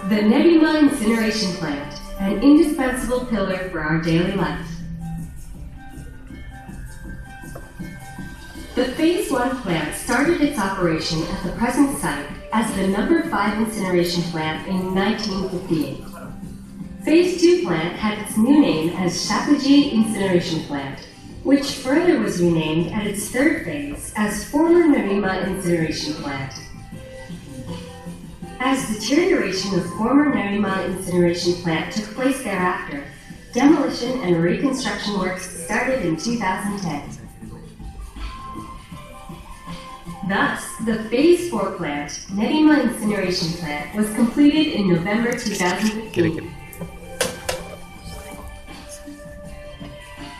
The Nerima incineration plant, an indispensable pillar for our daily life. The Phase 1 plant started its operation at the present site as the No. 5 incineration plant in 1958. Phase 2 plant had its new name as Shakuji Incineration Plant, which further was renamed at its third phase as former Nerima Incineration Plant. As deterioration of former Nerima Incineration Plant took place thereafter, demolition and reconstruction works started in 2010. Thus, the Phase 4 plant, Nerima Incineration Plant, was completed in November 2015.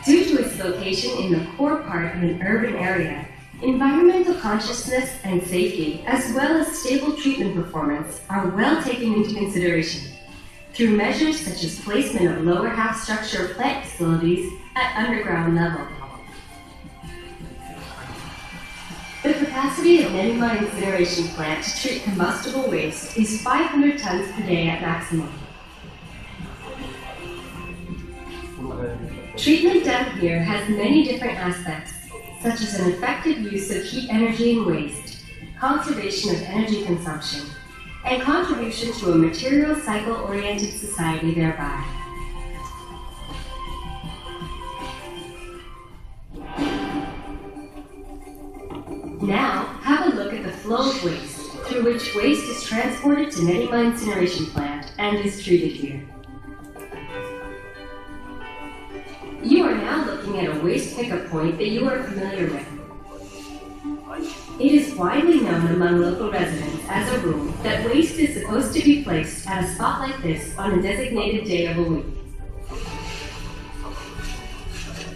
Due to its location in the core part of an urban area, environmental consciousness and safety, as well as stable treatment performance, are well taken into consideration through measures such as placement of lower half structure plant facilities at underground level. The capacity of Nerima Incineration Plant to treat combustible waste is 500 tons per day at maximum. Treatment done here has many different aspects, such as an effective use of heat energy in waste, conservation of energy consumption, and contribution to a material cycle-oriented society thereby. Now, have a look at the flow of waste, through which waste is transported to Nerima Incineration Plant and is treated here. You are now looking at a waste pickup point that you are familiar with. It is widely known among local residents as a rule that waste is supposed to be placed at a spot like this on a designated day of a week.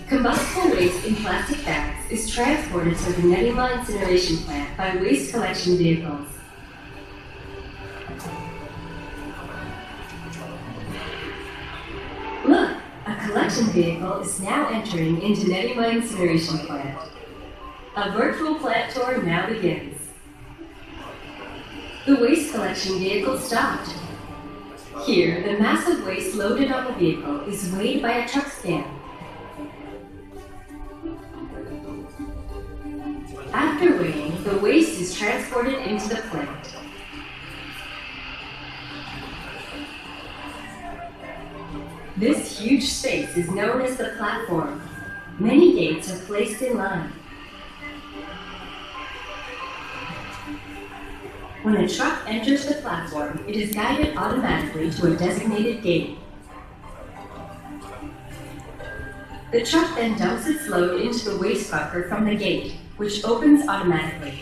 Combustible waste in plastic bags is transported to the Nerima Incineration Plant by waste collection vehicles. Look! A collection vehicle is now entering into Nerima Incineration Plant. A virtual plant tour now begins. The waste collection vehicle stopped. Here, the mass of waste loaded on the vehicle is weighed by a truck scan. After weighing, the waste is transported into the plant. This huge space is known as the platform. Many gates are placed in line. When a truck enters the platform, it is guided automatically to a designated gate. The truck then dumps its load into the waste bunker from the gate, which opens automatically.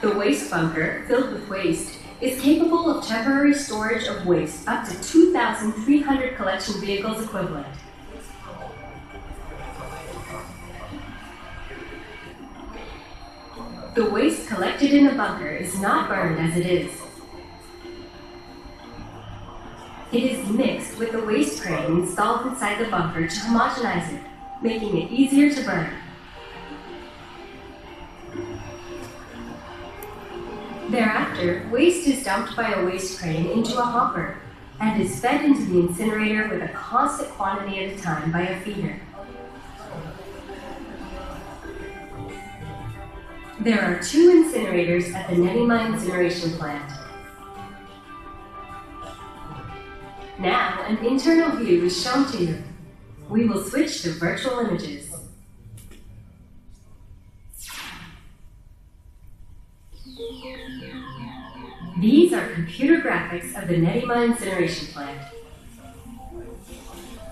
The waste bunker, filled with waste, is capable of temporary storage of waste up to 2,300 collection vehicles equivalent. The waste collected in the bunker is not burned as it is. It is mixed with the waste crane installed inside the bunker to homogenize it, making it easier to burn. Thereafter, waste is dumped by a waste crane into a hopper and is fed into the incinerator with a constant quantity at a time by a feeder. There are 2 incinerators at the Nerima Incineration Plant. Now, an internal view is shown to you. We will switch to virtual images. These are computer graphics of the Nerima Incineration Plant.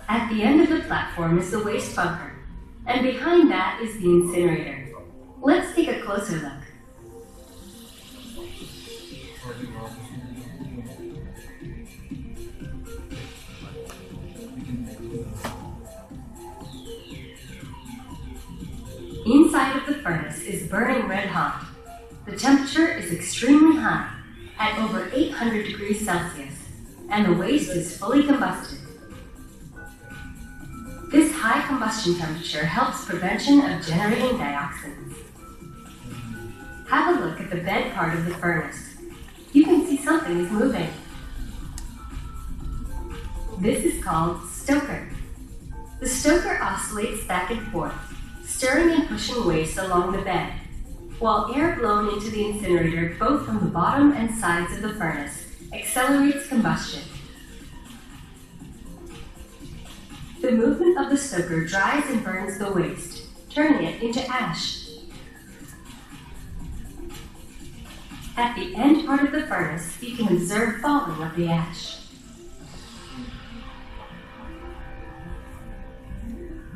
At the end of the platform is the waste bunker, and behind that is the incinerator. Let's take a closer look. Inside of the furnace is burning red hot. The temperature is extremely high, at over 800 degrees Celsius, and the waste is fully combusted. This high combustion temperature helps prevention of generating dioxins. Have a look at the bed part of the furnace. You can see something is moving. This is called stoker. The stoker oscillates back and forth, stirring and pushing waste along the bed, while air blown into the incinerator both from the bottom and sides of the furnace accelerates combustion. The movement of the stoker dries and burns the waste, turning it into ash. At the end part of the furnace, you can observe falling of the ash.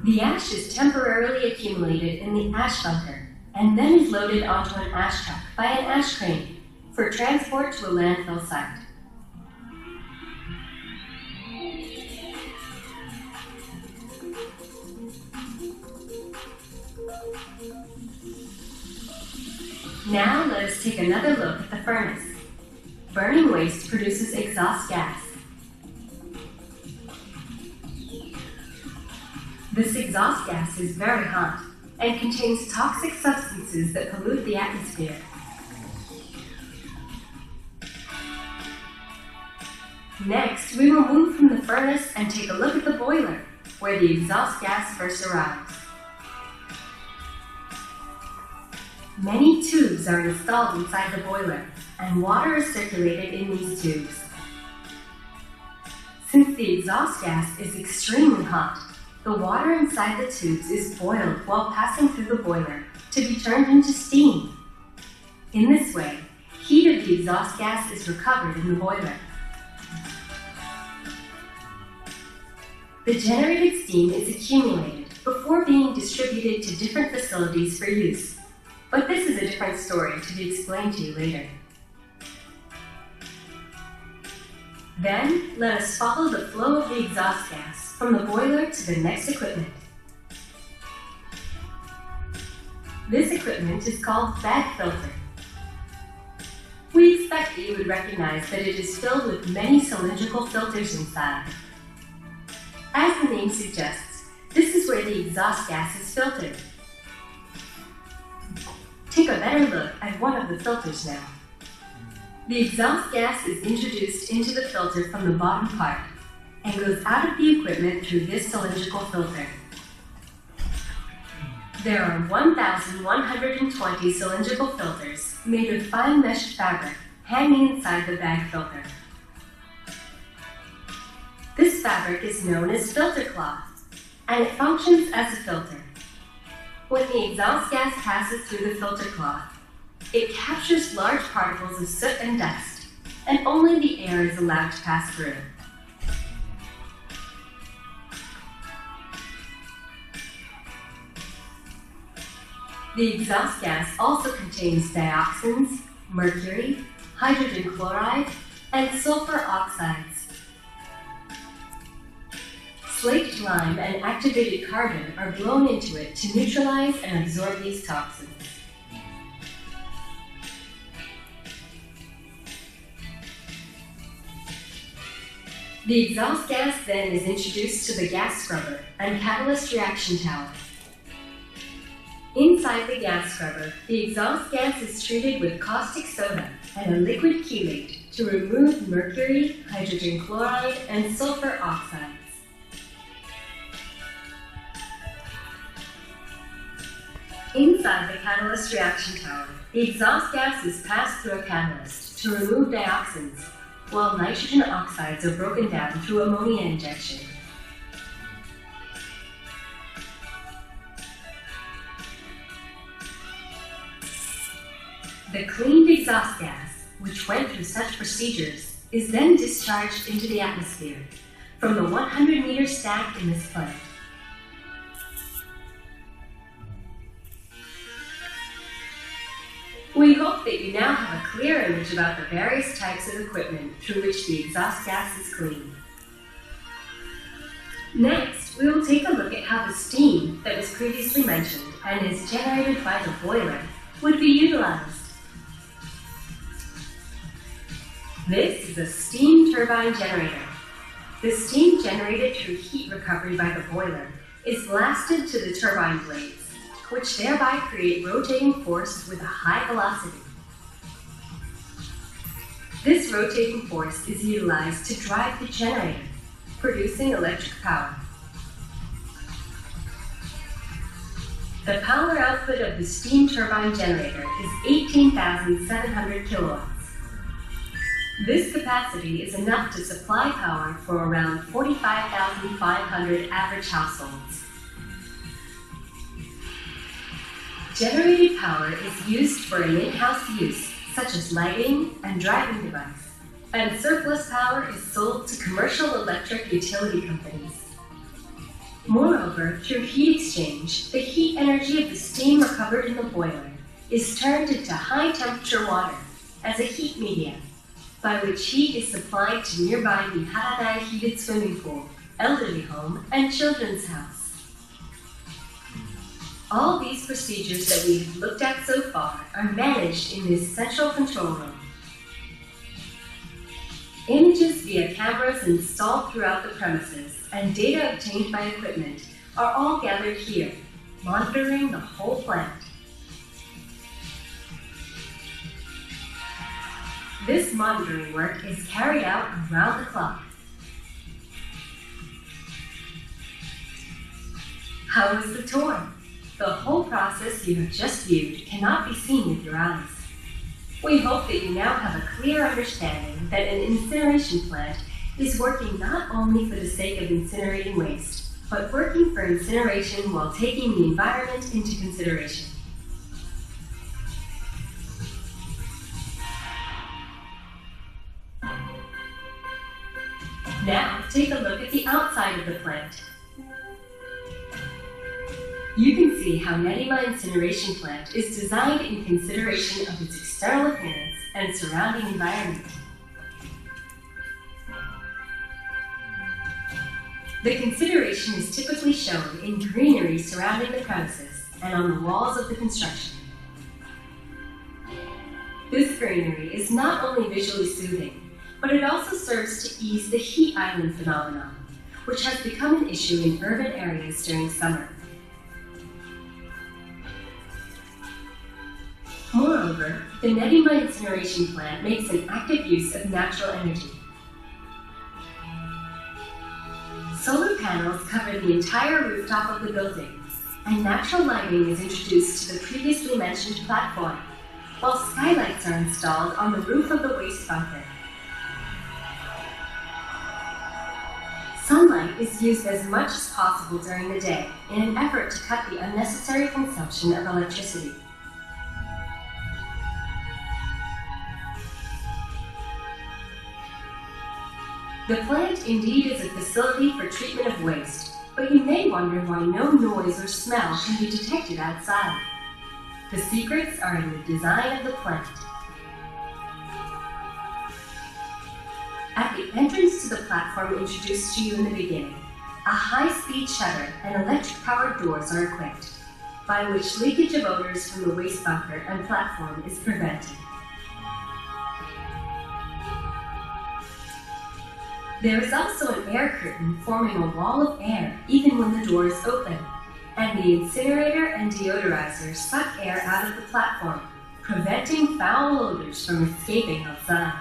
The ash is temporarily accumulated in the ash bunker and then is loaded onto an ash truck by an ash crane for transport to a landfill site. Now let us take another look at the furnace. Burning waste produces exhaust gas. This exhaust gas is very hot and contains toxic substances that pollute the atmosphere. Next, we will move from the furnace and take a look at the boiler, where the exhaust gas first arrives. Many tubes are installed inside the boiler, and water is circulated in these tubes. Since the exhaust gas is extremely hot, the water inside the tubes is boiled while passing through the boiler to be turned into steam. In this way, heat of the exhaust gas is recovered in the boiler. The generated steam is accumulated before being distributed to different facilities for use. But this is a different story to be explained to you later. Then, let us follow the flow of the exhaust gas from the boiler to the next equipment. This equipment is called bag filter. We expect that you would recognize that it is filled with many cylindrical filters inside. As the name suggests, this is where the exhaust gas is filtered. Take a better look at one of the filters now. The exhaust gas is introduced into the filter from the bottom part and goes out of the equipment through this cylindrical filter. There are 1,120 cylindrical filters made of fine meshed fabric hanging inside the bag filter. This fabric is known as filter cloth, and it functions as a filter. When the exhaust gas passes through the filter cloth, it captures large particles of soot and dust, and only the air is allowed to pass through. The exhaust gas also contains dioxins, mercury, hydrogen chloride, and sulfur oxides. Slaked lime and activated carbon are blown into it to neutralize and absorb these toxins. The exhaust gas then is introduced to the gas scrubber and catalyst reaction tower. Inside the gas scrubber, the exhaust gas is treated with caustic soda and a liquid chelate to remove mercury, hydrogen chloride, and sulfur oxides. Inside the catalyst reaction tower, the exhaust gas is passed through a catalyst to remove dioxins, while nitrogen oxides are broken down through ammonia injection. The cleaned exhaust gas, which went through such procedures, is then discharged into the atmosphere from the 100-meter stack in this plant. We hope that you now have a clear image about the various types of equipment through which the exhaust gas is cleaned. Next, we will take a look at how the steam that was previously mentioned and is generated by the boiler would be utilized. This is a steam turbine generator. The steam generated through heat recovery by the boiler is blasted to the turbine blades, which thereby create rotating force with a high velocity. This rotating force is utilized to drive the generator, producing electric power. The power output of the steam turbine generator is 18,700 kilowatts. This capacity is enough to supply power for around 45,500 average households. Generated power is used for an in-house use, such as lighting and driving device, and surplus power is sold to commercial electric utility companies. Moreover, through heat exchange, the heat energy of the steam recovered in the boiler is turned into high-temperature water as a heat media, by which heat is supplied to nearby Miharadai heated swimming pool, elderly home, and children's house. All these procedures that we have looked at so far are managed in this central control room. Images via cameras installed throughout the premises and data obtained by equipment are all gathered here, monitoring the whole plant. This monitoring work is carried out around the clock. How was the tour? The whole process you have just viewed cannot be seen with your eyes. We hope that you now have a clear understanding that an incineration plant is working not only for the sake of incinerating waste, but working for incineration while taking the environment into consideration. Now, take a look at the outside of the plant. You can see how Nerima incineration plant is designed in consideration of its external appearance and surrounding environment. The consideration is typically shown in greenery surrounding the premises and on the walls of the construction. This greenery is not only visually soothing, but it also serves to ease the heat island phenomenon, which has become an issue in urban areas during summer. Moreover, the Nerima incineration plant makes an active use of natural energy. Solar panels cover the entire rooftop of the building, and natural lighting is introduced to the previously mentioned platform, while skylights are installed on the roof of the waste bunker. Sunlight is used as much as possible during the day in an effort to cut the unnecessary consumption of electricity. The plant indeed is a facility for treatment of waste, but you may wonder why no noise or smell can be detected outside. The secrets are in the design of the plant. At the entrance to the platform introduced to you in the beginning, a high-speed shutter and electric-powered doors are equipped, by which leakage of odors from the waste bunker and platform is prevented. There is also an air curtain forming a wall of air even when the door is open, and the incinerator and deodorizer suck air out of the platform, preventing foul odors from escaping outside.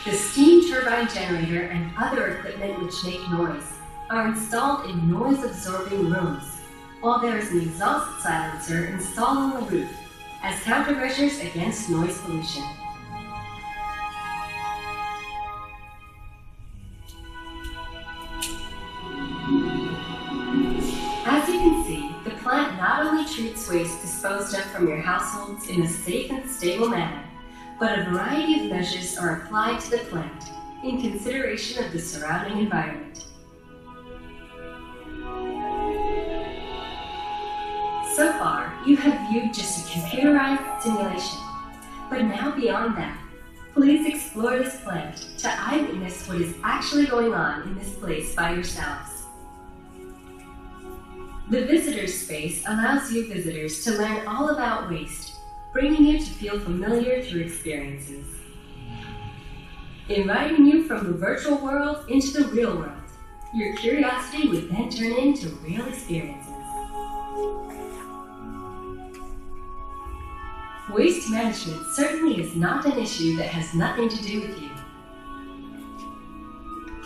The steam turbine generator and other equipment which make noise are installed in noise-absorbing rooms, while there is an exhaust silencer installed on the roof as countermeasures against noise pollution. As you can see, the plant not only treats waste disposed of from your households in a safe and stable manner, but a variety of measures are applied to the plant in consideration of the surrounding environment. So far, you have viewed just a computerized simulation, but now beyond that, please explore this plant to eyewitness what is actually going on in this place by yourselves. The visitor space allows you visitors to learn all about waste, bringing you to feel familiar through experiences. inviting you from the virtual world into the real world. Your curiosity would then turn into real experiences. Waste management certainly is not an issue that has nothing to do with you.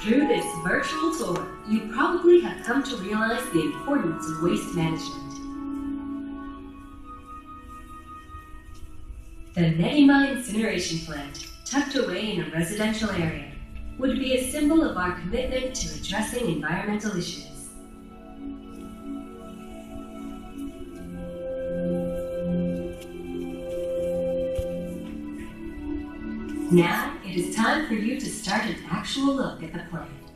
Through this virtual tour, you probably have come to realize the importance of waste management. The Nerima incineration plant, tucked away in a residential area, would be a symbol of our commitment to addressing environmental issues. Now, it is time for you to start an actual look at the plant.